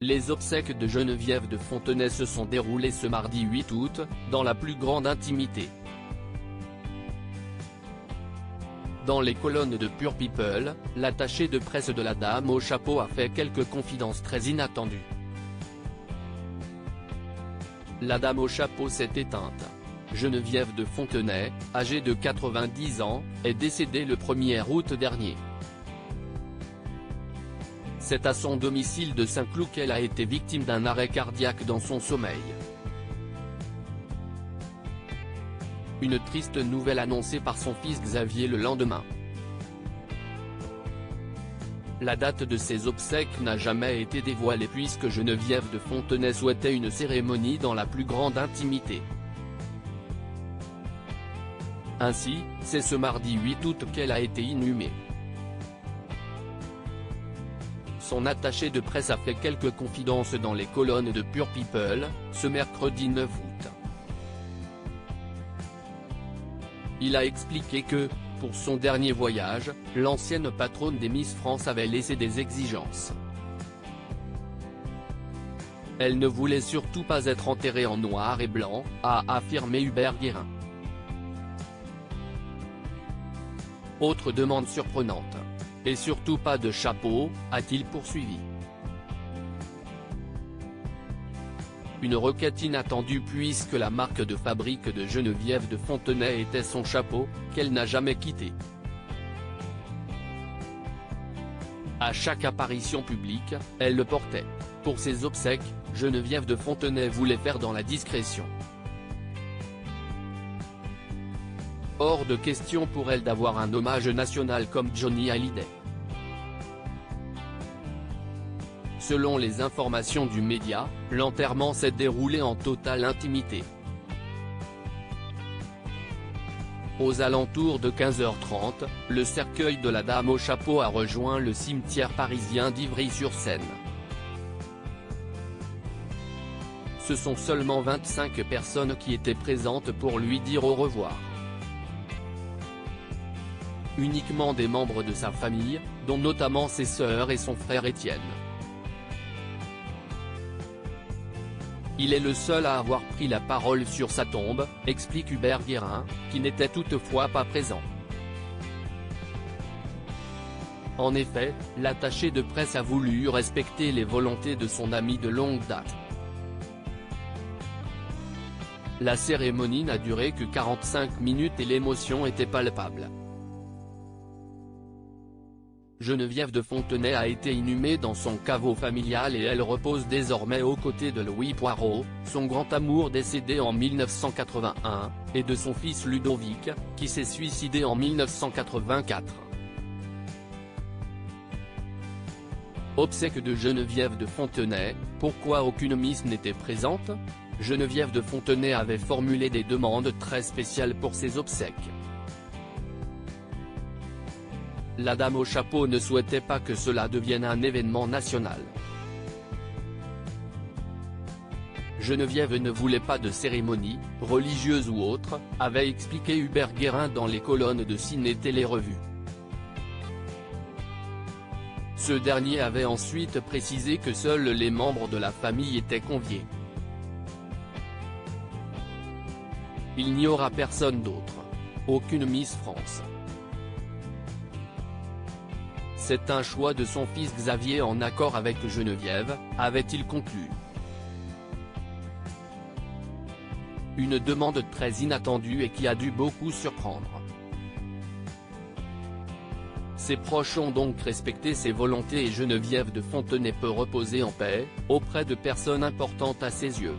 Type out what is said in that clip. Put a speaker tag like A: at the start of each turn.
A: Les obsèques de Geneviève de Fontenay se sont déroulées ce mardi 8 août, dans la plus grande intimité. Dans les colonnes de Pure People, l'attaché de presse de la dame au chapeau a fait quelques confidences très inattendues. La dame au chapeau s'est éteinte. Geneviève de Fontenay, âgée de 90 ans, est décédée le 1er août dernier. C'est à son domicile de Saint-Cloud qu'elle a été victime d'un arrêt cardiaque dans son sommeil. Une triste nouvelle annoncée par son fils Xavier le lendemain. La date de ses obsèques n'a jamais été dévoilée puisque Geneviève de Fontenay souhaitait une cérémonie dans la plus grande intimité. Ainsi, c'est ce mardi 8 août qu'elle a été inhumée. Son attaché de presse a fait quelques confidences dans les colonnes de Pure People, ce mercredi 9 août. Il a expliqué que, pour son dernier voyage, l'ancienne patronne des Miss France avait laissé des exigences. Elle ne voulait surtout pas être enterrée en noir et blanc, a affirmé Hubert Guérin. Autre demande surprenante. Et surtout pas de chapeau, a-t-il poursuivi. Une requête inattendue puisque la marque de fabrique de Geneviève de Fontenay était son chapeau, qu'elle n'a jamais quitté. À chaque apparition publique, elle le portait. Pour ses obsèques, Geneviève de Fontenay voulait faire dans la discrétion. Hors de question pour elle d'avoir un hommage national comme Johnny Hallyday. Selon les informations du média, l'enterrement s'est déroulé en totale intimité. Aux alentours de 15h30, le cercueil de la dame au chapeau a rejoint le cimetière parisien d'Ivry-sur-Seine. Ce sont seulement 25 personnes qui étaient présentes pour lui dire au revoir. Uniquement des membres de sa famille, dont notamment ses sœurs et son frère Étienne. Il est le seul à avoir pris la parole sur sa tombe, explique Hubert Guérin, qui n'était toutefois pas présent. En effet, l'attaché de presse a voulu respecter les volontés de son ami de longue date. La cérémonie n'a duré que 45 minutes et l'émotion était palpable. Geneviève de Fontenay a été inhumée dans son caveau familial et elle repose désormais aux côtés de Louis Poirot, son grand amour décédé en 1981, et de son fils Ludovic, qui s'est suicidé en 1984. Obsèques de Geneviève de Fontenay, pourquoi aucune Miss n'était présente? Geneviève de Fontenay avait formulé des demandes très spéciales pour ses obsèques. La dame au chapeau ne souhaitait pas que cela devienne un événement national. Geneviève ne voulait pas de cérémonie, religieuse ou autre, avait expliqué Hubert Guérin dans les colonnes de Ciné Télé Revue. Ce dernier avait ensuite précisé que seuls les membres de la famille étaient conviés. Il n'y aura personne d'autre. Aucune Miss France. C'est un choix de son fils Xavier en accord avec Geneviève, avait-il conclu. Une demande très inattendue et qui a dû beaucoup surprendre. Ses proches ont donc respecté ses volontés et Geneviève de Fontenay peut reposer en paix, auprès de personnes importantes à ses yeux.